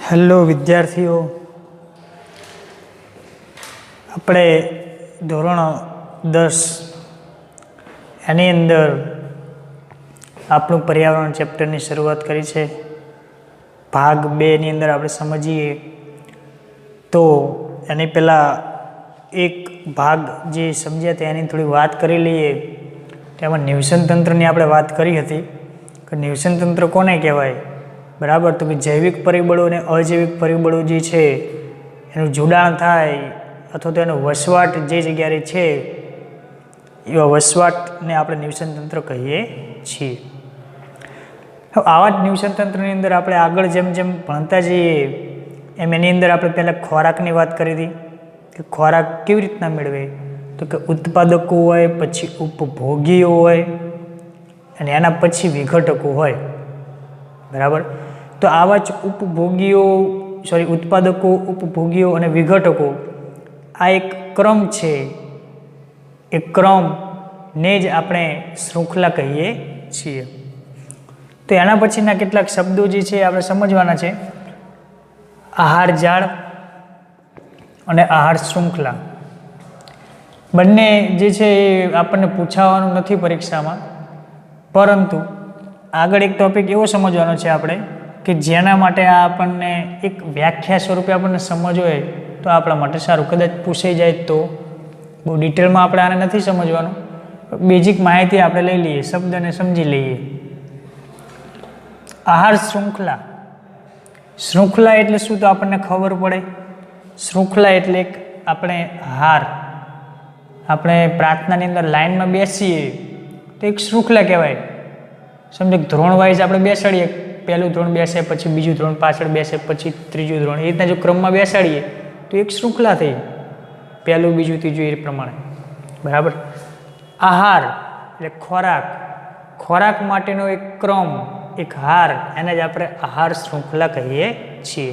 Hello વિદ્યાર્થીઓ, આપણે ધોરણ 10 એની અંદર આપણું પર્યાવરણ ચેપ્ટરની શરૂઆત કરી છે. ભાગ 2 ની અંદર આપણે સમજીએ તો એની પહેલાં એક ભાગ જે સમજ્યા હતા એની થોડી વાત કરી લઈએ. તેમાં નિવસન તંત્રની આપણે વાત કરી હતી કે નિવસન તંત્ર કોને કહેવાય, બરાબર? તો કે જૈવિક પરિબળો અને અજૈવિક પરિબળો જે છે એનું જોડાણ થાય અથવા તો એનો વસવાટ જે જગ્યાએ છે એવા વસવાટને આપણે નિવસન તંત્ર કહીએ છીએ. આવા જ નિવસન તંત્રની અંદર આપણે આગળ જેમ જેમ ભણતા જઈએ એમ એની અંદર આપણે પહેલાં ખોરાકની વાત કરી હતી કે ખોરાક કેવી રીતના મેળવે, તો કે ઉત્પાદકો હોય, પછી ઉપભોગીઓ હોય અને એના પછી વિઘટકો હોય, બરાબર? તો આવા જ ઉત્પાદકો, ઉપભોગીઓ અને વિઘટકો આ એક ક્રમ છે. એ ક્રમને જ આપણે શૃંખલા કહીએ છીએ. તો એના પછીના કેટલાક શબ્દો જે છે આપણે સમજવાના છે. આહાર જાળ અને આહાર શૃંખલા બંને જે છે એ આપણને પૂછાવાનું નથી પરીક્ષામાં, પરંતુ આગળ એક ટોપિક એવો સમજવાનો છે આપણે કે જેના માટે આ આપણને એક વ્યાખ્યા સ્વરૂપે આપણને સમજ હોય તો આપણા માટે સારું. કદાચ પૂછાઈ જાય તો બહુ ડિટેલમાં આપણે આને નથી સમજવાનું, બેઝિક માહિતી આપણે લઈ લઈએ, શબ્દને સમજી લઈએ. આહાર શૃંખલા. શૃંખલા એટલે શું તો આપણને ખબર પડે. શૃંખલા એટલે એક આપણે આપણે પ્રાર્થનાની અંદર લાઈનમાં બેસીએ તો એક શૃંખલા કહેવાય. સમજો ધોરણ વાઇઝ આપણે બેસાડીએ, પહેલું ધોરણ બેસે, પછી બીજું ધોરણ પાછળ બેસે, પછી ત્રીજું ધોરણ, એ રીતના જો ક્રમમાં બેસાડીએ તો એક શૃંખલા થઈ, પહેલું બીજું ત્રીજું એ પ્રમાણે, બરાબર? આહાર એટલે ખોરાક માટેનો એક ક્રમ, એક હાર, એને જ આપણે આહાર શૃંખલા કહીએ છીએ.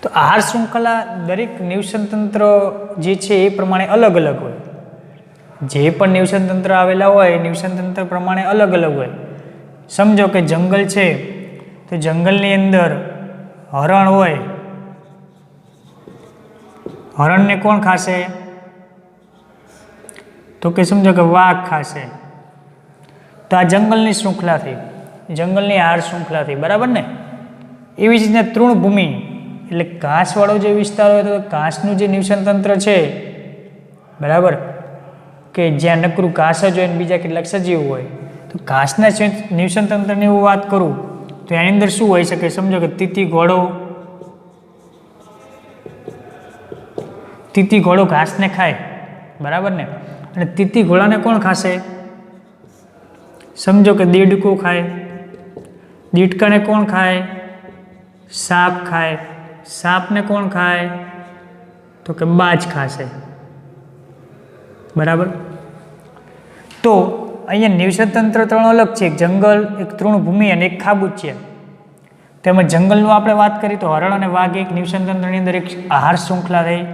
તો આહાર શૃંખલા દરેક નિવસન તંત્ર જે છે એ પ્રમાણે અલગ અલગ હોય. જે પણ નિવસન તંત્ર આવેલા હોય નિવસન તંત્ર પ્રમાણે અલગ અલગ હોય. સમજો કે જંગલ છે તો જંગલની અંદર હરણ હોય, હરણને કોણ ખાશે? તો કે સમજો કે વાઘ ખાશે. તો આ જંગલની શૃંખલા થઈ, જંગલની આહાર શૃંખલા થઈ, બરાબર ને? એવી જ રીતે તૃણભૂમિ એટલે ઘાસવાળો જે વિસ્તાર હોય તો ઘાસનું જે નિવસન તંત્ર છે, બરાબર, કે જ્યાં નકરું ઘાસ જ હોય ને બીજા કેટલાક સજીવ હોય, તો ઘાસના નિવસન તંત્રની હું વાત કરું તો એની અંદર શું હોઈ શકે? સમજો કે તીતી ઘોડો ઘાસને ખાય, બરાબર ને? અને તીતી ઘોડાને કોણ ખાશે? સમજો કે દેડકો ખાય. દેડકાને કોણ ખાય? સાપ ખાય. સાપને કોણ ખાય? તો કે બાજ ખાશે, બરાબર? તો અહીંયા નિવસન તંત્ર 3 અલગ છે, એક જંગલ, એક તૃણભૂમિ અને એક ખાબુચિયા. તેમાં જંગલનું આપણે વાત કરીએ તો હરણ અને વાઘ એક નિવસન તંત્રની અંદર એક આહાર શૃંખલા રહી.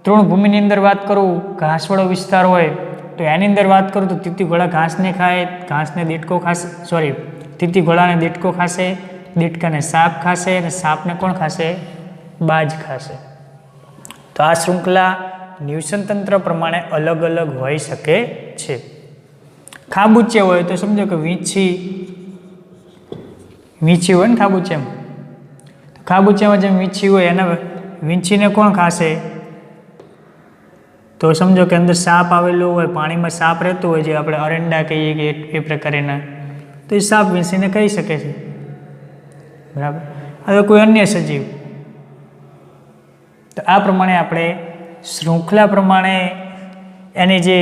તૃણભૂમિની અંદર વાત કરું, ઘાસવાળો વિસ્તાર હોય તો એની અંદર વાત કરું તો તીતી ઘોડા ઘાસને ખાય, તીતી ઘોડાને દેડકો ખાશે, દેડકાને સાપ ખાશે અને સાપને કોણ ખાશે? બાજ ખાશે. તો આ શૃંખલા નિવસન તંત્ર પ્રમાણે અલગ અલગ હોઈ શકે છે. ખાબુચિયા હોય તો સમજો કે વીંછી હોય ને ખાબુચિયામાં, ખાબુચિયામાં જેમ વીંછી હોય એના વીંછીને કોણ ખાશે? તો સમજો કે અંદર સાપ આવેલો હોય, પાણીમાં સાપ રહેતો હોય, જે આપણે અરંડા કહીએ કે એ પ્રકારના, તો એ સાપ વીંછીને કહી શકે છે, બરાબર? હવે કોઈ અન્ય સજીવ. તો આ પ્રમાણે આપણે શૃંખલા પ્રમાણે એની જે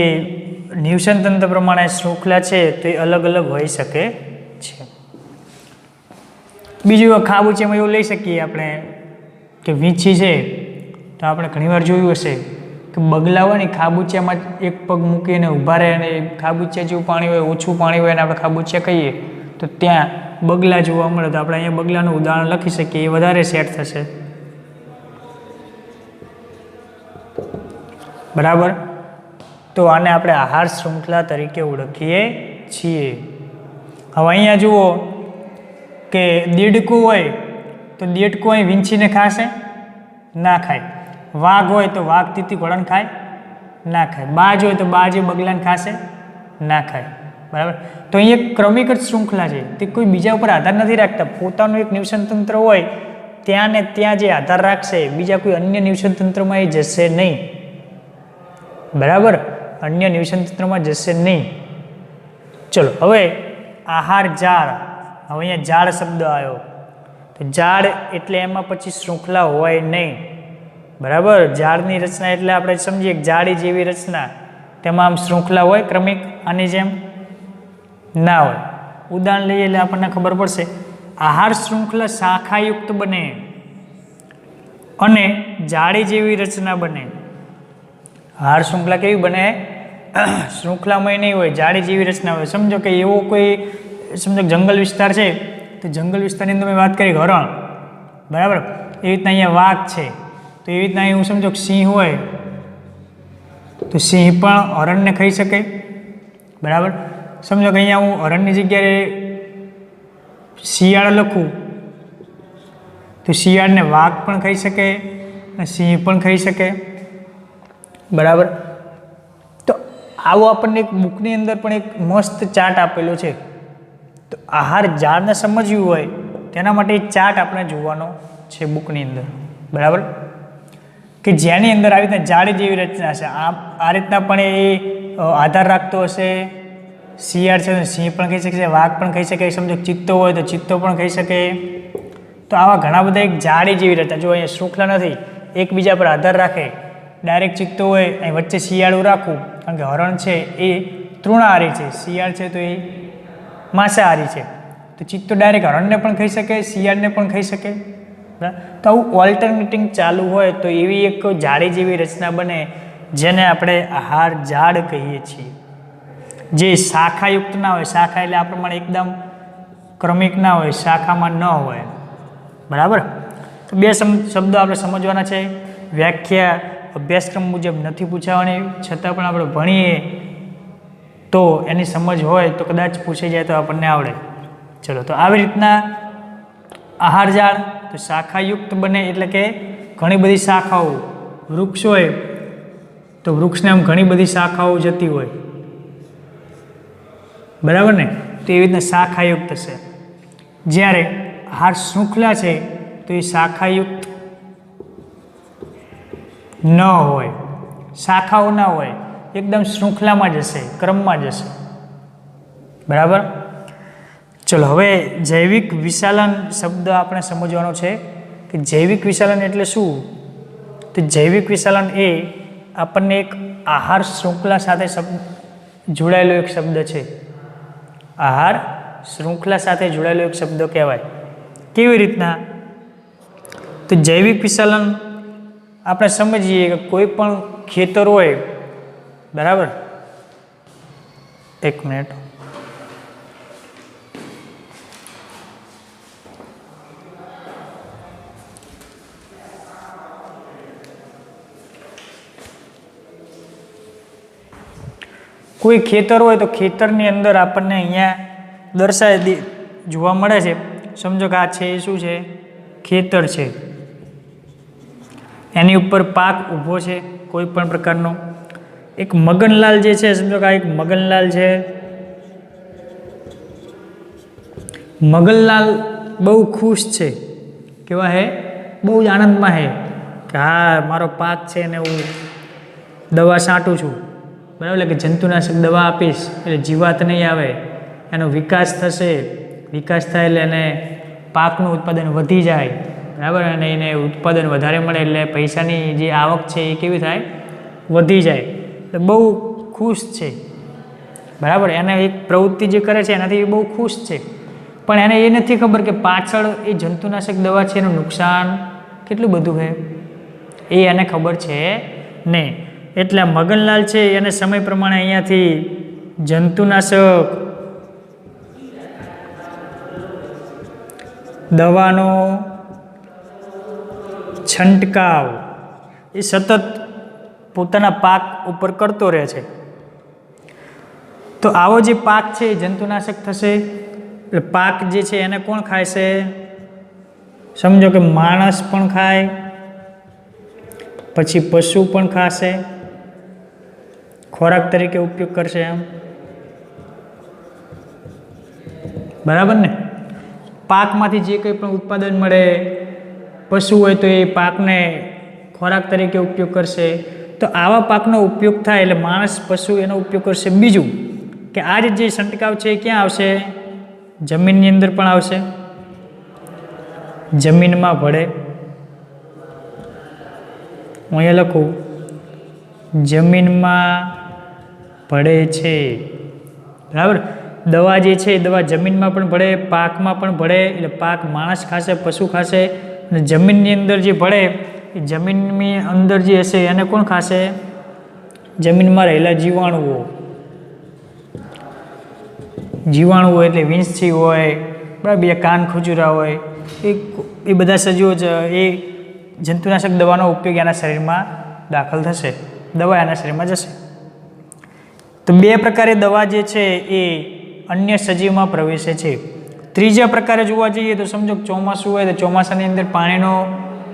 નિવસન તંત્ર પ્રમાણે શૃંખલા છે તો એ અલગ અલગ હોઈ શકે છે. બીજું ખાબુચિયામાં એવું લઈ શકીએ આપણે કે વીંછી છે તો આપણે ઘણીવાર જોયું હશે કે બગલા હોય ને ખાબુચિયામાં એક પગ મૂકીને ઊભા રહે અને ખાબુચિયા જેવું પાણી હોય, ઓછું પાણી હોય અને આપણે ખાબુચિયા કહીએ તો ત્યાં બગલા જોવા મળે. તો આપણે અહીંયા બગલાનું ઉદાહરણ લખી શકીએ, એ વધારે સેટ થશે, બરાબર? તો આને આપણે આહાર શૃંખલા તરીકે ઓળખીએ છીએ. હવે અહીંયા જુઓ કે દેડકું હોય તો દેડકો અહીં વીંછીને ખાશે? ના ખાય. વાઘ હોય તો વાઘ તીતી ઘોડાને ખાય? ના ખાય. બાજ હોય તો બાજ એ બગલાને ખાશે? ના ખાય. બરાબર. તો અહીં એક ક્રમિક જ શૃંખલા છે, તે કોઈ બીજા ઉપર આધાર નથી રાખતા. પોતાનું એક નિવસન તંત્ર હોય ત્યાં ને ત્યાં જે આધાર રાખશે, બીજા કોઈ અન્ય નિવસન તંત્રમાં એ જશે નહીં. બરાબર, અન્ય નિવસન તંત્રમાં જશે નહીં. ચલો હવે આહાર જાળ. હવે અહીંયા જાળ શબ્દ આવ્યો, તો જાળ એટલે એમાં પછી શૃંખલા હોય નહીં. બરાબર, જાળની રચના એટલે આપણે સમજીએ જાળી જેવી રચના, તેમાં આમ શૃંખલા હોય ક્રમિક આની જેમ? ના હોય. ઉદાહરણ લઈએ એટલે આપણને ખબર પડશે. આહાર શૃંખલા શાખાયુક્ત બને અને જાળી જેવી રચના બને. આહાર શૃંખલા કેવી બને? શૃંખલામય નહીં હોય, જાળી જેવી રચના હોય. સમજો કે એવો કોઈ, સમજો જંગલ વિસ્તાર છે, તો જંગલ વિસ્તારની અંદર મેં વાત કરી હરણ, બરાબર, એવી રીતના અહીંયા વાઘ છે, તો એવી રીતના અહીં હું સમજો કે સિંહ હોય, તો સિંહ પણ હરણને ખાઈ શકે. બરાબર, સમજો કે અહીંયા હું હરણની જગ્યાએ શિયાળ લખું, તો શિયાળને વાઘ પણ ખાઈ શકે અને સિંહ પણ ખાઈ શકે. બરાબર, તો આવો આપણને એક બુકની અંદર પણ એક મસ્ત ચાર્ટ આપેલો છે. તો આહાર જાળને સમજવું હોય તેના માટે એક ચાર્ટ આપણે જોવાનો છે બુકની અંદર. બરાબર, કે જેની અંદર આવી રીતના જાળી જેવી રચના છે. આ રીતના પણ એ આધાર રાખતો હશે. શિયાળ છે તો સિંહ પણ ખાઈ શકે, વાઘ પણ ખાઈ શકે. સમજો ચિત્તો હોય તો ચિત્તો પણ ખાઈ શકે. તો આવા ઘણા બધા એક જાળી જેવી રચના. જો અહીંયા શૃંખલા નથી, એકબીજા પર આધાર રાખે. ડાયરેક્ટ ચિત્તો હોય, અહીં વચ્ચે શિયાળું રાખવું, કારણ કે હરણ છે એ તૃણાહારી છે, શિયાળ છે તો એ માંસાહારી છે. તો ચિત્તો ડાયરેક્ટ હરણને પણ ખાઈ શકે, શિયાળને પણ ખાઈ શકે. તો આવું ઓલ્ટરનેટિંગ ચાલુ હોય તો એવી એક જાળી જેવી રચના બને, જેને આપણે આહાર જાળ કહીએ છીએ. જે શાખાયુક્ત ના હોય. શાખા એટલે આ પ્રમાણે એકદમ ક્રમિક ના હોય, શાખામાં ન હોય. બરાબર, તો બે શબ્દો આપણે સમજવાના છે. વ્યાખ્યા અભ્યાસક્રમ મુજબ નથી પૂછાવાની, છતાં પણ આપણે ભણીએ તો એની સમજ હોય તો કદાચ પૂછાઈ જાય તો આપણને આવડે. ચલો, તો આવી રીતના આહાર જાળ તો શાખાયુક્ત બને, એટલે કે ઘણી બધી શાખાઓ. વૃક્ષ હોય તો વૃક્ષને આમ ઘણી બધી શાખાઓ જતી હોય. બરાબર ને, તો એવી રીતના શાખાયુક્ત છે. જ્યારે આહાર શૃંખલા છે તો એ શાખાયુક્ત ન હોય, શાખાઓ ના હોય, એકદમ શૃંખલામાં જશે, ક્રમમાં જશે. બરાબર, ચલો હવે જૈવિક વિશાલન શબ્દ આપણે સમજવાનો છે કે જૈવિક વિશાલન એટલે શું. તો જૈવિક વિશાલન એ આપણને એક આહાર શૃંખલા સાથે જોડાયેલો એક શબ્દ છે. આહાર શૃંખલા સાથે જોડાયેલો એક શબ્દ કહેવાય. કેવી રીતના? તો જૈવિક વિશાલન આપણે સમજીએ કે કોઈ પણ ખેતર હોય, બરાબર, એક મિનિટ, કોઈ ખેતર હોય તો ખેતરની અંદર આપણને અહીંયા દર્શાવી જોવા મળે છે. સમજો કે આ છે એ શું છે? ખેતર છે. એની ઉપર પાક ઊભો છે કોઈ પણ પ્રકારનો. એક મગનલાલ જે છે, સમજો કે આ એક મગનલાલ છે. મગનલાલ બહુ ખુશ છે. કેવા હે? બહુ જ આનંદમાં હે કે હા મારો પાક છે ને હું દવા છાંટું છું. બરાબર, એટલે કે જંતુનાશક દવા આપીશ એટલે જીવાત નહીં આવે, એનો વિકાસ થશે. વિકાસ થાય એટલે એને પાકનું ઉત્પાદન વધી જાય. બરાબર, અને એને ઉત્પાદન વધારે મળે એટલે પૈસાની જે આવક છે એ કેવી થાય? વધી જાય. એટલે બહુ ખુશ છે. બરાબર, એને એક પ્રવૃત્તિ જે કરે છે એનાથી બહુ ખુશ છે. પણ એને એ નથી ખબર કે પાછળ એ જંતુનાશક દવા છે એનું નુકસાન કેટલું બધું છે, એ એને ખબર છે નહીં. એટલે મગનલાલ છે એને સમય પ્રમાણે અહીંયાથી જંતુનાશક દવાનો છંટકાવ એ સતત પોતાના પાક ઉપર કરતો રહે છે. તો આવો જે પાક છે એ જંતુનાશક થશે એટલે પાક જે છે એને કોણ ખાય છે? સમજો કે માણસ પણ ખાય, પછી પશુ પણ ખાશે, ખોરાક તરીકે ઉપયોગ કરશે એમ, બરાબર ને? પાકમાંથી જે કંઈ પણ ઉત્પાદન મળે, પશુ હોય તો એ પાકને ખોરાક તરીકે ઉપયોગ કરશે. તો આવા પાકનો ઉપયોગ થાય એટલે માણસ પશુ એનો ઉપયોગ કરશે. બીજું કે આ જે છંટકાવ છે એ ક્યાં આવશે? જમીનની અંદર પણ આવશે, જમીનમાં ભળે. હું અહીંયા લખું જમીનમાં ભળે છે, બરાબર? દવા જે છે એ દવા જમીનમાં પણ ભળે, પાકમાં પણ ભળે. એટલે પાક માણસ ખાશે, પશુ ખાશે, અને જમીનની અંદર જે ભળે એ જમીનની અંદર જે હશે એને કોણ ખાશે? જમીનમાં રહેલા જીવાણુઓ. જીવાણુઓ એટલે વીંછી હોય, બરાબર, એ કાન ખજૂરા હોય, એ બધા સજીવો એ જંતુનાશક દવાનો ઉપયોગ એના શરીરમાં દાખલ થશે, દવા એના શરીરમાં જશે. તો બે પ્રકારે દવા જે છે એ અન્ય સજીવમાં પ્રવેશે છે. ત્રીજા પ્રકારે જોવા જઈએ તો સમજો ચોમાસું હોય તો ચોમાસાની અંદર પાણીનો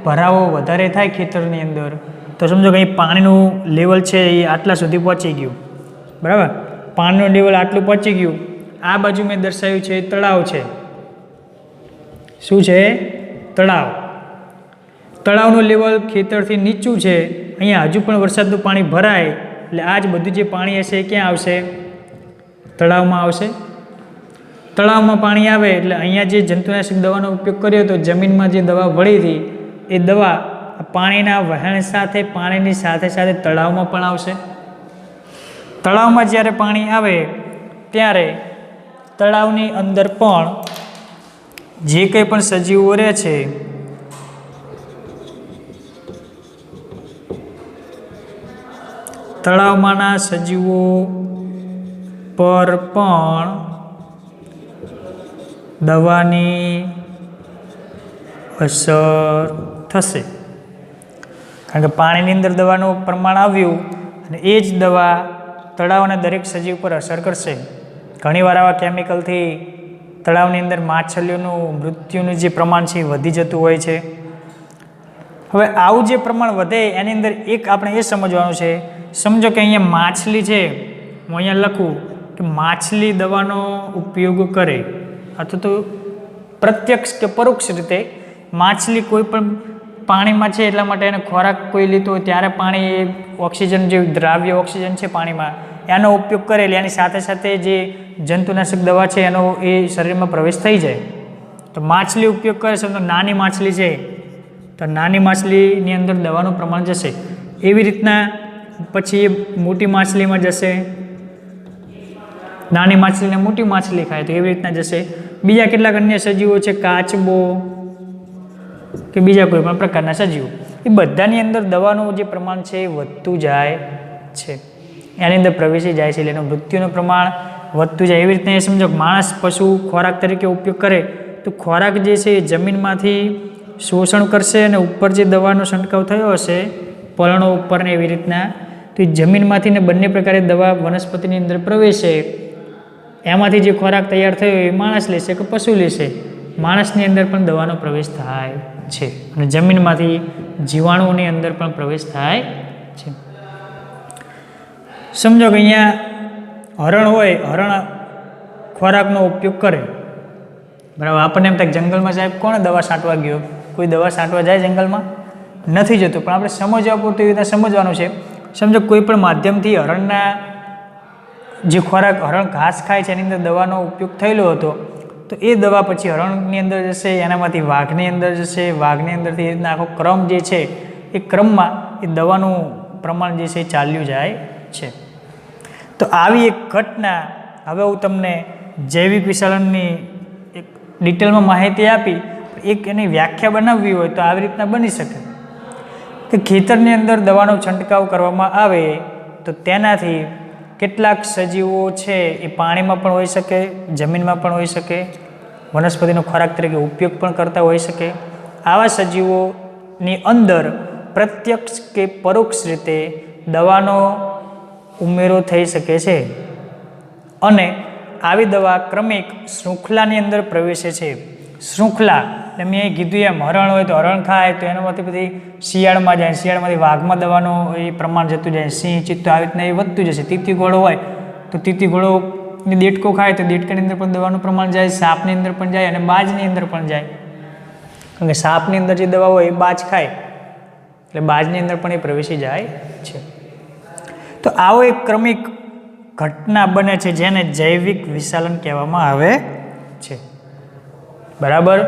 ભરાવો વધારે થાય ખેતરની અંદર, તો સમજો કે અહીં પાણીનું લેવલ છે એ આટલા સુધી પહોંચી ગયું, બરાબર? પાણીનું લેવલ આટલું પહોંચી ગયું. આ બાજુ મેં દર્શાવ્યું છે તળાવ છે. શું છે? તળાવ. તળાવનું લેવલ ખેતરથી નીચું છે. અહીંયા હજુ પણ વરસાદનું પાણી ભરાય એટલે આ જ બધું જે પાણી હશે એ ક્યાં આવશે? તળાવમાં આવશે. તળાવમાં પાણી આવે એટલે અહીંયા જે જંતુનાશક દવાનો ઉપયોગ કર્યો તો જમીનમાં જે દવા ભળી હતી એ દવા પાણીના વહેણ સાથે, પાણીની સાથે સાથે તળાવમાં પણ આવશે. તળાવમાં જ્યારે પાણી આવે ત્યારે તળાવની અંદર પણ જે કંઈ પણ સજીવો રહે છે તળાવમાંના સજીવો પર પણ દવાની અસર થશે, કારણ કે પાણીની અંદર દવાનું પ્રમાણ આવ્યું અને એ જ દવા તળાવના દરેક સજીવ પર અસર કરશે. ઘણીવાર આવા કેમિકલથી તળાવની અંદર માછલીઓનું મૃત્યુનું જે પ્રમાણ છે એ વધી જતું હોય છે. હવે આવું જે પ્રમાણ વધે એની અંદર એક આપણે એ સમજવાનું છે. સમજો કે અહીંયા માછલી છે, હું અહીંયા લખું કે માછલી દવાનો ઉપયોગ કરે, અથવા તો પ્રત્યક્ષ કે પરોક્ષ રીતે માછલી કોઈ પણ પાણીમાં છે એટલા માટે એને ખોરાક કોઈ લીધો હોય ત્યારે પાણી ઓક્સિજન જે દ્રાવ્ય ઓક્સિજન છે પાણીમાં એનો ઉપયોગ કરે એટલે એની સાથે સાથે જે જંતુનાશક દવા છે એનો એ શરીરમાં પ્રવેશ થઈ જાય. તો માછલી ઉપયોગ કરે છે. તો નાની માછલી છે તો નાની માછલીની અંદર દવાનું પ્રમાણ જશે. એવી રીતના પછી એ મોટી માછલીમાં જશે, નાની માછલીને મોટી માછલી ખાય તો એવી રીતના જશે. બીજા કેટલાક અન્ય સજીવો છે, કાચબો કે બીજા કોઈ પણ પ્રકારના સજીવો, એ બધાની અંદર દવાનું જે પ્રમાણ છે એ વધતું જાય છે, એની અંદર પ્રવેશી જાય છે એટલે એનું મૃત્યુનું પ્રમાણ વધતું જાય. એવી રીતના એ સમજો માણસ પશુ ખોરાક તરીકે ઉપયોગ કરે તો ખોરાક જે છે એ જમીનમાંથી શોષણ કરશે અને ઉપર જે દવાનો છંટકાવ થયો હશે પલણો ઉપર ને એવી રીતના, તો એ જમીનમાંથી ને બંને પ્રકારે દવા વનસ્પતિની અંદર પ્રવેશે. એમાંથી જે ખોરાક તૈયાર થયો એ માણસ લેશે કે પશુ લેશે, માણસની અંદર પણ દવાનો પ્રવેશ થાય છે અને જમીનમાંથી જીવાણુઓની અંદર પણ પ્રવેશ થાય છે. સમજો કે અહીંયા હરણ હોય, હરણ ખોરાકનો ઉપયોગ કરે, બરાબર? આપણને એમ થાય જંગલમાં સાહેબ કોણ દવા છાંટવા ગયો? કોઈ દવા છાંટવા જાય જંગલમાં? નથી જતું. પણ આપણે સમજવા પૂરતું એવી રીતે સમજવાનું છે. સમજો કોઈ પણ માધ્યમથી હરણના જે ખોરાક, હરણ ઘાસ ખાય છે એની અંદર દવાનો ઉપયોગ થયેલો હતો, તો એ દવા પછી હરણની અંદર જશે, એનામાંથી વાઘની અંદર જશે, વાઘની અંદરથી એ રીતના આખો ક્રમ જે છે એ ક્રમમાં એ દવાનું પ્રમાણ જે છે એ ચાલ્યું જાય છે. તો આવી એક ઘટના, હવે હું તમને જૈવિક વિશાલનની એક ડિટેલમાં માહિતી આપી, એક એની વ્યાખ્યા બનાવવી હોય તો આવી રીતના બની શકે કે ખેતરની અંદર દવાનો છંટકાવ કરવામાં આવે તો તેનાથી કેટલાક સજીવો છે એ પાણીમાં પણ હોઈ શકે, જમીનમાં પણ હોઈ શકે, વનસ્પતિનો ખોરાક તરીકે ઉપયોગ પણ કરતા હોઈ શકે. આવા સજીવોની અંદર પ્રત્યક્ષ કે પરોક્ષ રીતે દવાનો ઉમેરો થઈ શકે છે અને આવી દવા ક્રમિક શૃંખલાની અંદર પ્રવેશે છે. શૃંખલા એટલે મેં અહીં કીધું એમ હરણ હોય તો હરણ ખાય, તો એનામાંથી પછી શિયાળમાં જાય, શિયાળમાંથી વાઘમાં દવાનું એ પ્રમાણ જતું જાય, સિંહ ચિત્તો આવી રીતના એ વધતું જશે. તીતી ઘોડો હોય તો તીતી ઘોડોની દેડકો ખાય તો દેડકાની અંદર પણ દવાનું પ્રમાણ જાય, સાપની અંદર પણ જાય અને બાજની અંદર પણ જાય. કારણ કે સાપની અંદર જે દવા હોય એ બાજ ખાય એટલે બાજની અંદર પણ એ પ્રવેશી જાય છે. તો આવો એક ક્રમિક ઘટના બને છે જેને જૈવિક વિશાલન કહેવામાં આવે છે. બરાબર.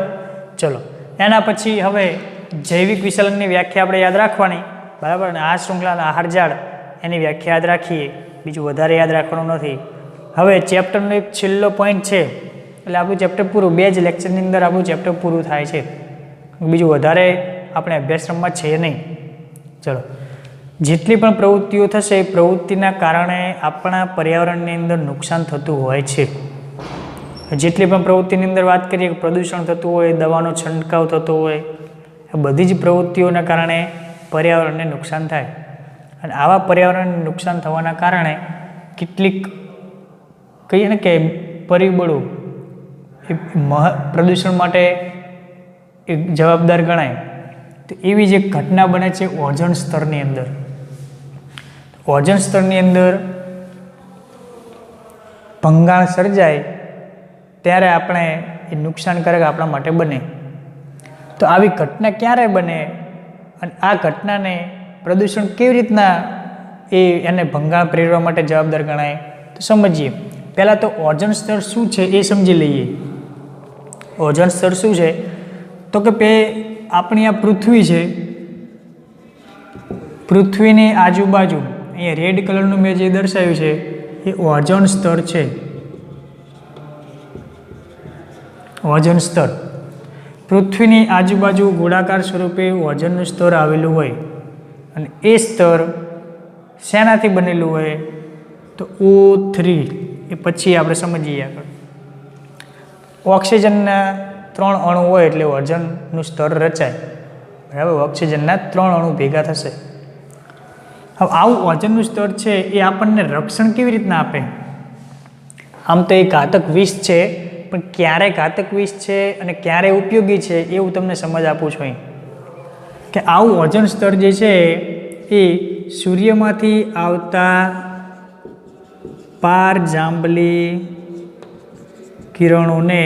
ચલો એના પછી હવે જૈવિક વિશાલનની વ્યાખ્યા આપણે યાદ રાખવાની. બરાબર. અને આ શૃંખલાના આહારજાળ એની વ્યાખ્યા યાદ રાખીએ, બીજું વધારે યાદ રાખવાનું નથી. હવે ચેપ્ટરનો એક છેલ્લો પોઈન્ટ છે એટલે આપણું ચેપ્ટર પૂરું. 2 જ લેક્ચરની અંદર આપણું ચેપ્ટર પૂરું થાય છે, બીજું વધારે આપણે અભ્યાસક્રમમાં છે નહીં. ચલો, જેટલી પણ પ્રવૃત્તિઓ થશે એ પ્રવૃત્તિના કારણે આપણા પર્યાવરણની અંદર નુકસાન થતું હોય છે. જેટલી પણ પ્રવૃત્તિની અંદર વાત કરીએ કે પ્રદૂષણ થતું હોય, દવાનો છંટકાવ થતો હોય, આ બધી જ પ્રવૃત્તિઓના કારણે પર્યાવરણને નુકસાન થાય. અને આવા પર્યાવરણને નુકસાન થવાના કારણે કેટલીક કહીએ ને કે પરિબળો એ પ્રદૂષણ માટે એક જવાબદાર ગણાય. તો એવી જ એક ઘટના બને છે ઓઝોન સ્તરની અંદર. ઓઝોન સ્તરની અંદર ભંગાણ સર્જાય ત્યારે આપણે એ નુકસાનકારક આપણા માટે બને. તો આવી ઘટના ક્યારે બને અને આ ઘટનાને પ્રદૂષણ કેવી રીતના એને ભંગાણ પ્રેરવા માટે જવાબદાર ગણાય તો સમજીએ. પહેલાં તો ઓઝોન સ્તર શું છે એ સમજી લઈએ. ઓઝોન સ્તર શું છે તો કે આપણી આ પૃથ્વી છે, પૃથ્વીની આજુબાજુ અહીંયા રેડ કલરનું મેં જે દર્શાવ્યું છે એ ઓઝોન સ્તર છે. ઓઝોન સ્તર પૃથ્વીની આજુબાજુ ગોળાકાર સ્વરૂપે ઓઝોનનું સ્તર આવેલું હોય અને એ સ્તર શેનાથી બનેલું હોય તો O3 એ પછી આપણે સમજીએ આગળ. ઓક્સિજનના 3 અણુ હોય એટલે ઓઝોનનું સ્તર રચાય. બરાબર. ઓક્સિજનના 3 અણુ ભેગા થશે. હવે આવું ઓઝોનનું સ્તર છે એ આપણને રક્ષણ કેવી રીતના આપે? આમ તો એ ઘાતક વિષ છે, પણ ક્યારે ઘાતક વિષ છે અને ક્યારે ઉપયોગી છે એવું તમને સમજ આપું છું અહીં. કે આવું ઓઝોન સ્તર જે છે એ સૂર્યમાંથી આવતા પારજાંબલી કિરણોને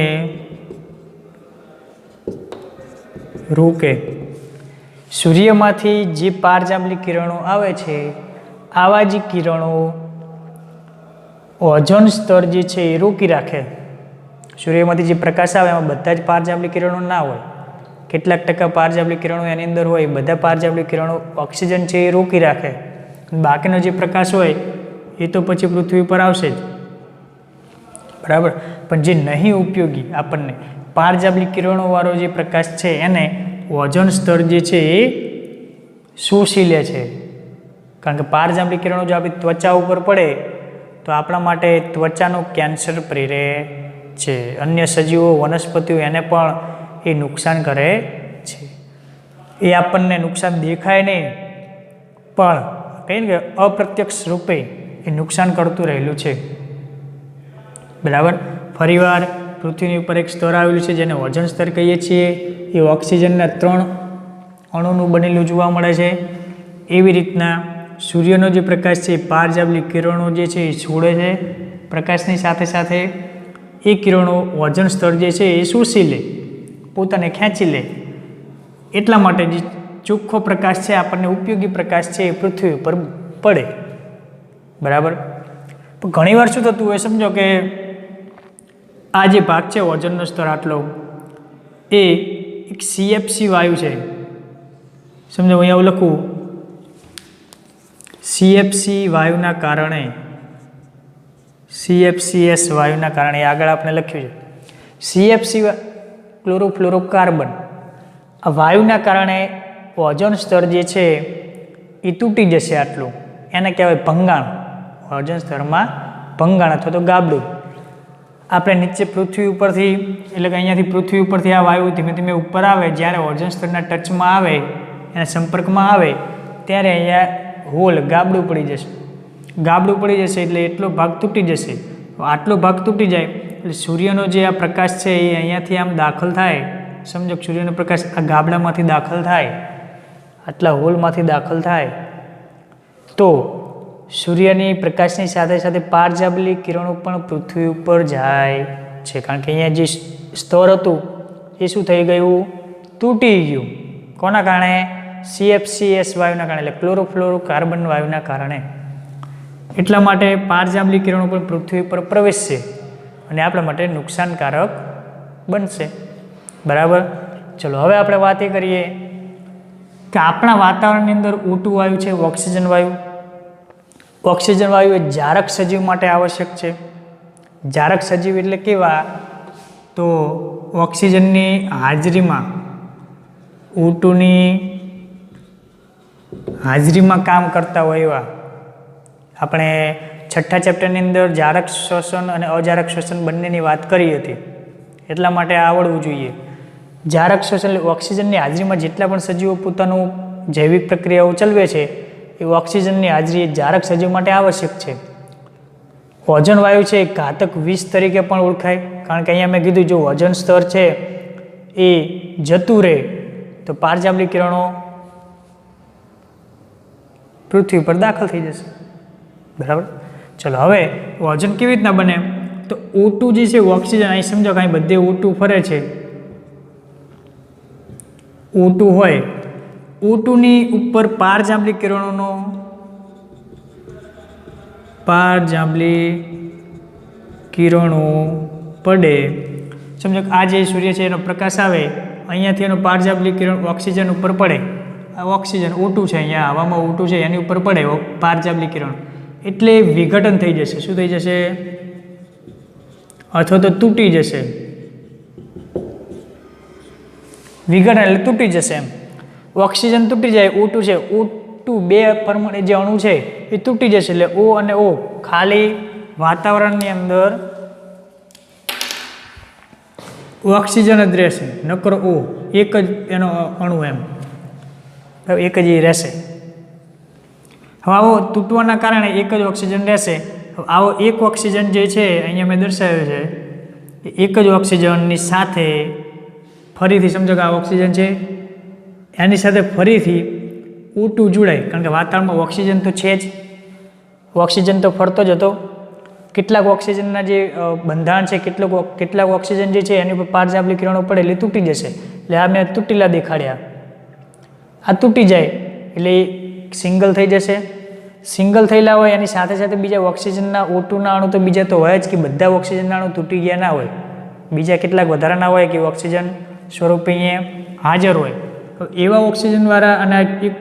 રોકે. સૂર્યમાંથી જે પારજાંબલી કિરણો આવે છે આવા જ કિરણો ઓઝોન સ્તર જે છે એ રોકી રાખે. સૂર્યમાંથી જે પ્રકાશ આવે એમાં બધા જ પારજાંબલી કિરણો ના હોય, કેટલાક ટકા પારજાંબલી કિરણો એની અંદર હોય. બધા પારજાંબલી કિરણો ઓક્સિજન છે એ રોકી રાખે. બાકીનો જે પ્રકાશ હોય એ તો પછી પૃથ્વી પર આવશે જ. બરાબર. પણ જે નહીં ઉપયોગી આપણને પારજાંબલી કિરણોવાળો જે પ્રકાશ છે એને ઓઝોન સ્તર જે છે એ શોષી લે છે. કારણ કે પારજાંબલી કિરણો જો આપણી ત્વચા ઉપર પડે તો આપણા માટે ત્વચાનું કેન્સર પ્રેરે છે. અન્ય સજીવો, વનસ્પતિઓ એને પણ એ નુકસાન કરે છે. એ આપણને નુકસાન દેખાય નહીં પણ કહીએ ને કે અપ્રત્યક્ષ રૂપે એ નુકસાન કરતું રહેલું છે. બરાબર. ફરીવાર પૃથ્વીની ઉપર એક સ્તર આવેલું છે જેને ઓઝોન સ્તર કહીએ છીએ. એ ઓક્સિજનના 3 અણુનું બનેલું જોવા મળે છે. એવી રીતના સૂર્યનો જે પ્રકાશ છે એ પારજાંબલી કિરણો જે છે એ છોડે છે. પ્રકાશની સાથે સાથે એ કિરણો ઓઝોન સ્તર જે છે એ શોષી લે, પોતાને ખેંચી લે. એટલા માટે જે ચોખ્ખો પ્રકાશ છે આપણને ઉપયોગી પ્રકાશ છે એ પૃથ્વી ઉપર પડે. બરાબર. પણ ઘણીવાર શું થતું હોય સમજો કે આ જે ભાગ છે ઓઝોનનો સ્તર આટલો એ એક CFC વાયુ છે. સમજો અહીંયા હું લખું CFC વાયુના કારણે, CFCS વાયુના કારણે આગળ આપણે લખ્યું છે CFC ક્લોરોફ્લોરોકાર્બન. આ વાયુના કારણે ઓઝોન સ્તર જે છે એ તૂટી જશે. આટલું એને કહેવાય ભંગાણ. ઓઝોન સ્તરમાં ભંગાણ અથવા તો ગાબડું. આપણે નીચે પૃથ્વી ઉપરથી એટલે કે અહીંયાથી પૃથ્વી ઉપરથી આ વાયુ ધીમે ધીમે ઉપર આવે, જ્યારે ઓઝોન સ્તરના ટચમાં આવે, એના સંપર્કમાં આવે ત્યારે અહીંયા હોલ ગાબડું પડી જશે. ગાબડું પડી જશે એટલે એટલો ભાગ તૂટી જશે. આટલો ભાગ તૂટી જાય એટલે સૂર્યનો જે આ પ્રકાશ છે એ અહીંયાથી આમ દાખલ થાય સમજો સૂર્યનો પ્રકાશ આ ગાબડામાંથી દાખલ થાય, આટલા હોલમાંથી દાખલ થાય તો સૂર્યની પ્રકાશની સાથે સાથે પારજાંબલી કિરણો પણ પૃથ્વી ઉપર જાય છે, કારણ કે અહીંયા જે સ્તર હતું એ શું થઈ ગયું? તૂટી ગયું. કોના કારણે? CFCS વાયુના કારણે, એટલે ક્લોરોફ્લોરોકાર્બન વાયુના કારણે. એટલા માટે પારજાંબલી કિરણો પણ પૃથ્વી પર પ્રવેશશે અને આપણા માટે નુકસાનકારક બનશે. બરાબર. ચલો હવે આપણે વાત એ કરીએ કે આપણા વાતાવરણની અંદર O2 વાયુ છે, ઓક્સિજન વાયુ. ઓક્સિજન વાયુ એ જારક સજીવ માટે આવશ્યક છે. જારક સજીવ એટલે કેવા? તો ઓક્સિજનની હાજરીમાં O2ની હાજરીમાં કામ કરતા હોય એવા. આપણે છઠ્ઠા ચેપ્ટરની અંદર જારક શ્વસન અને અજારક શ્વસન બંનેની વાત કરી હતી, એટલા માટે આવડવું જોઈએ. જારક શ્વસન એટલે ઓક્સિજનની હાજરીમાં જેટલા પણ સજીવો પોતાનું જૈવિક પ્રક્રિયાઓ ચલાવે છે એ ઓક્સિજનની હાજરી એ જારક સજીવ માટે આવશ્યક છે. ઓઝોન વાયુ છે એ ઘાતક વિષ તરીકે પણ ઓળખાય, કારણ કે અહીંયા મેં કીધું જો ઓઝોન સ્તર છે એ જતું રહે તો પારજાંબલી કિરણો પૃથ્વી પર દાખલ થઈ જશે. બરાબર. ચલો હવે ઓઝોન કેવી રીતના બને? તો O2 જે છે ઓક્સિજન, અહીં સમજો કે અહીં બધે O2 ફરે છે, O2 હોય, O2ની ઉપર પારજાંબલી કિરણો પડે. સમજો કે આ જે સૂર્ય છે એનો પ્રકાશ આવે, અહીંયાથી એનો પારજાંબલી કિરણ ઓક્સિજન ઉપર પડે. આ ઓક્સિજન O2 છે, અહીંયા હવામાં O2 છે એની ઉપર પડે પારજાંબલી કિરણ, એટલે વિઘટન થઈ જશે. શું થઈ જશે? અથવા તો તૂટી જશે. વિઘટન એટલે તૂટી જશે એમ. ઓક્સિજન તૂટી જાય, O2 છે, O2 બે પરમાણુ જે અણુ છે એ તૂટી જશે, એટલે O અને O ખાલી વાતાવરણની અંદર ઓક્સિજન જ રહેશે, નકર O એક જ એનો અણુ એમ એક જ રહેશે. હવે આવો તૂટવાના કારણે એક જ ઓક્સિજન રહેશે. આવો એક ઓક્સિજન જે છે અહીંયા મેં દર્શાવ્યો છે, એક જ ઓક્સિજનની સાથે ફરીથી સમજો કે આ ઓક્સિજન છે એની સાથે ફરીથી O2 જોડાય, કારણ કે વાતાવરણમાં ઓક્સિજન તો છે જ, ઓક્સિજન તો ફરતો જ હતો. કેટલાક ઓક્સિજનના જે બંધારણ છે, કેટલાક ઓક્સિજન જે છે એની ઉપર પારજાંબલી કિરણો પડે એટલે તૂટી જશે. એટલે આ મેં તૂટેલા દેખાડ્યા. આ તૂટી જાય એટલે સિંગલ થઈ જશે. સિંગલ થયેલા હોય એની સાથે સાથે બીજા ઓક્સિજનના O2ના અણુ તો બીજા તો હોય જ, કે બધા ઓક્સિજનના અણુ તૂટી ગયા ના હોય, બીજા કેટલાક વધારાના હોય કે ઓક્સિજન સ્વરૂપે અહીંયા હાજર હોય. તો એવા ઓક્સિજનવાળા અને એક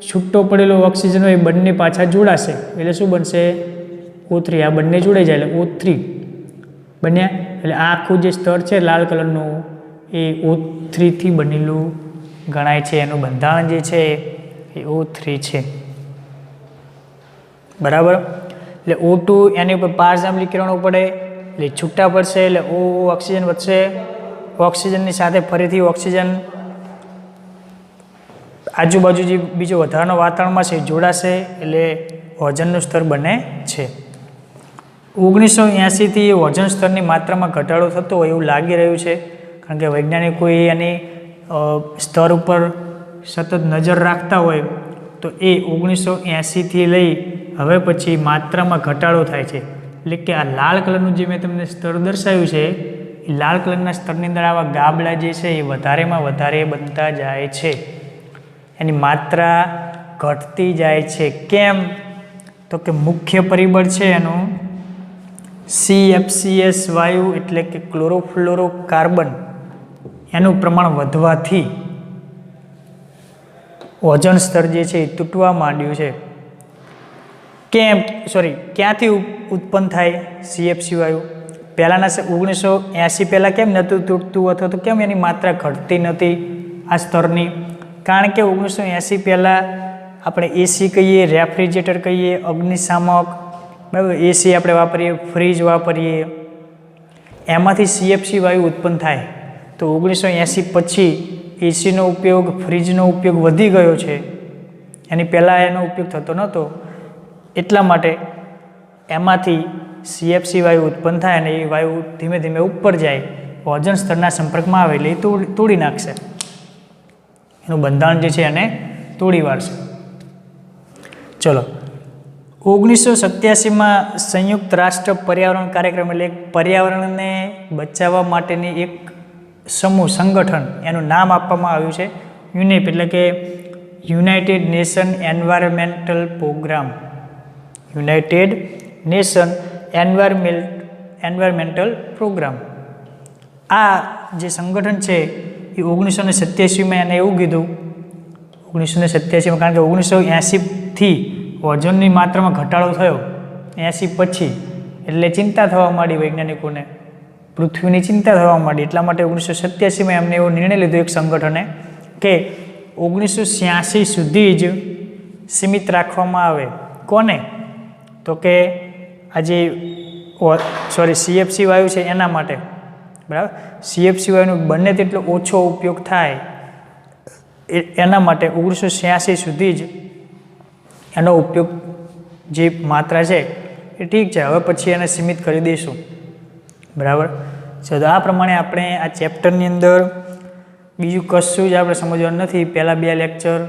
છૂટો પડેલો ઓક્સિજન હોય, બંને પાછા જોડાશે એટલે શું બનશે? O3. આ બંને જોડાઈ જાય એટલે O3 બન્યા. એટલે આ આખું જે સ્તર છે લાલ કલરનું એ O3 થી બનેલું ગણાય છે. એનું બંધારણ જે છે એ O3 છે. બરાબર. એટલે O2 એની ઉપર પારજાંબલી કિરણો પડે એટલે છૂટા પડશે, એટલે O ઓક્સિજન વધશે. ઓક્સિજનની સાથે ફરીથી ઓક્સિજન આજુબાજુ જે બીજો વધારાનો વાતાવરણમાં છે જોડાશે એટલે ઓઝોનનું સ્તર બને છે. 1980થી ઓઝોન સ્તરની માત્રામાં ઘટાડો થતો હોય એવું લાગી રહ્યું છે, કારણ કે વૈજ્ઞાનિકોએ એની સ્તર ઉપર સતત નજર રાખતા હોય તો એ 1980થી લઈ હવે પછી માત્રામાં ઘટાડો થાય છે. એટલે કે આ લાલ કલરનું જે મેં તમને સ્તર દર્શાવ્યું છે એ લાલ કલરના સ્તરની અંદર આવા ગાબડા જે છે એ વધારેમાં વધારે બનતા જાય છે, એની માત્રા ઘટતી જાય છે. કેમ? તો કે મુખ્ય પરિબળ છે એનું CFCS વાયુ એટલે કે ક્લોરોફ્લોરોકાર્બન, એનું પ્રમાણ વધવાથી ઓઝોન સ્તર જે છે એ તૂટવા માંડ્યું છે. ક્યાંથી ઉત્પન્ન થાય CFC વાયુ? પહેલાંના 1980 પહેલાં કેમ નહોતું તૂટતું, અથવા તો કેમ એની માત્રા ઘટતી નથી આ સ્તરની? કારણ કે 1980 પહેલાં આપણે એસી કહીએ, રેફ્રિજરેટર કહીએ, અગ્નિશામક, બરાબર, એસી આપણે વાપરીએ, ફ્રીજ વાપરીએ, એમાંથી CFC વાયુ ઉત્પન્ન થાય. તો 1980 પછી એસીનો ઉપયોગ, ફ્રીજનો ઉપયોગ વધી ગયો છે, એની પહેલાં એનો ઉપયોગ થતો નહોતો. એટલા માટે એમાંથી CFC વાયુ ઉત્પન્ન થાય અને એ વાયુ ધીમે ધીમે ઉપર જાય. ઓઝોન સ્તરના સંપર્કમાં આવે એટલે એ તોડી નાખશે, એનું બંધારણ જે છે એને તોડી વાળશે. ચલો, 1987માં સંયુક્ત રાષ્ટ્ર પર્યાવરણ કાર્યક્રમ એટલે પર્યાવરણને બચાવવા માટેની એક સમૂહ સંગઠન, એનું નામ આપવામાં આવ્યું છે યુનેપ એટલે કે United Nation Environmental Programme. United Nation Environmental Programme. આ જે સંગઠન છે એ 1987માં એને એવું કીધું, 1987માં, કારણ કે 1980થી ઓઝોનની માત્રામાં ઘટાડો થયો 80 પછી, એટલે ચિંતા થવા માંડી વૈજ્ઞાનિકોને, પૃથ્વીની ચિંતા થવા માંડી. એટલા માટે 1987માં એમને એવો નિર્ણય લીધો એક સંગઠને કે 1986 સુધી જ સીમિત રાખવામાં આવે. કોને? તો કે આજે CFC વાયુ છે એના માટે, બરાબર, CFC વાયુનો બને તેટલો ઓછો ઉપયોગ થાય એના માટે 1986 સુધી જ એનો ઉપયોગ જે માત્રા છે એ ઠીક છે, હવે પછી એને સીમિત કરી દઈશું. બરાબર છે. તો આ પ્રમાણે આપણે આ ચેપ્ટરની અંદર બીજું કશું જ આપણે સમજવાનું નથી. પહેલાં 2 લેક્ચર,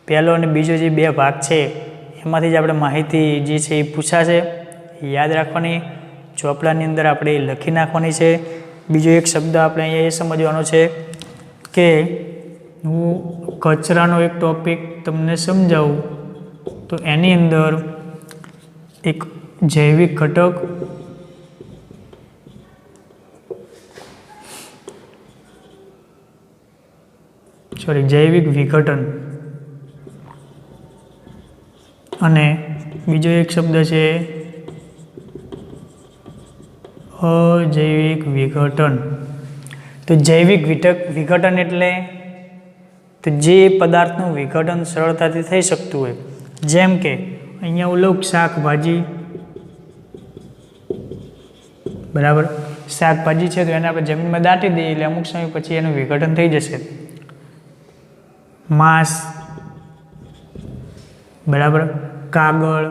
પહેલો અને બીજો જે 2 ભાગ છે એમાંથી જ આપણે માહિતી જે છે એ પૂછાશે, યાદ રાખવાની, ચોપડાની અંદર આપણે લખી નાખવાની છે. બીજો એક શબ્દ આપણે અહીંયા એ સમજવાનો છે કે હું કચરાનો એક ટૉપિક તમને સમજાવું તો એની અંદર એક જૈવિક ઘટક, જૈવિક વિઘટન અને બીજો એક શબ્દ છે અજૈવિક વિઘટન. તો જૈવિક વિઘટન એટલે તો જે પદાર્થનું વિઘટન સરળતાથી થઈ શકતું હોય, જેમ કે અહીંયા હું લઉં શાકભાજી, બરાબર, શાકભાજી છે તો એને આપણે જમીનમાં દાટી દઈએ એટલે અમુક સમય પછી એનું વિઘટન થઈ જશે. માંસ, બરાબર, કાગળ,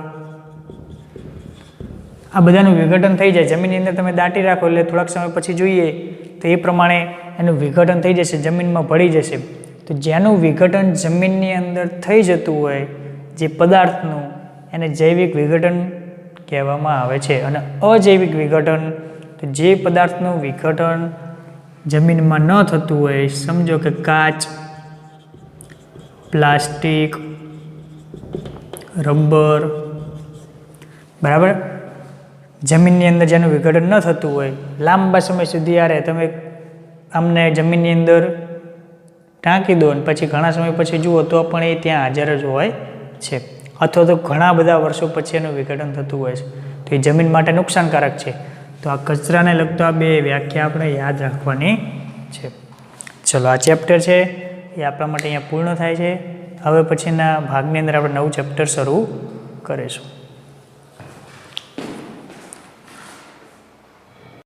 આ બધાનું વિઘટન થઈ જાય. જમીનની અંદર તમે દાટી રાખો એટલે થોડાક સમય પછી જોઈએ તો એ પ્રમાણે એનું વિઘટન થઈ જશે, જમીનમાં ભળી જશે. તો જેનું વિઘટન જમીનની અંદર થઈ જતું હોય જે પદાર્થનું, એને જૈવિક વિઘટન કહેવામાં આવે છે. અને અજૈવિક વિઘટન તો જે પદાર્થનું વિઘટન જમીનમાં ન થતું હોય, સમજો કે કાચ, પ્લાસ્ટિક, રબર, બરાબર, જમીનની અંદર જેનું વિઘટન ન થતું હોય, લાંબા સમય સુધી યારે તમે આમને જમીનની અંદર ટાંકી દો અને પછી ઘણા સમય પછી જુઓ તો પણ એ ત્યાં હાજર જ હોય છે, અથવા તો ઘણા બધા વર્ષો પછી એનું વિઘટન થતું હોય છે, તો એ જમીન માટે નુકસાનકારક છે. તો આ કચરાને લગતો આ 2 વ્યાખ્યા આપણે યાદ રાખવાની છે. ચલો, આ ચેપ્ટર છે એ આપણા માટે અહીંયા પૂર્ણ થાય છે. હવે પછીના ભાગની અંદર આપણે નવું ચેપ્ટર શરૂ કરીશું.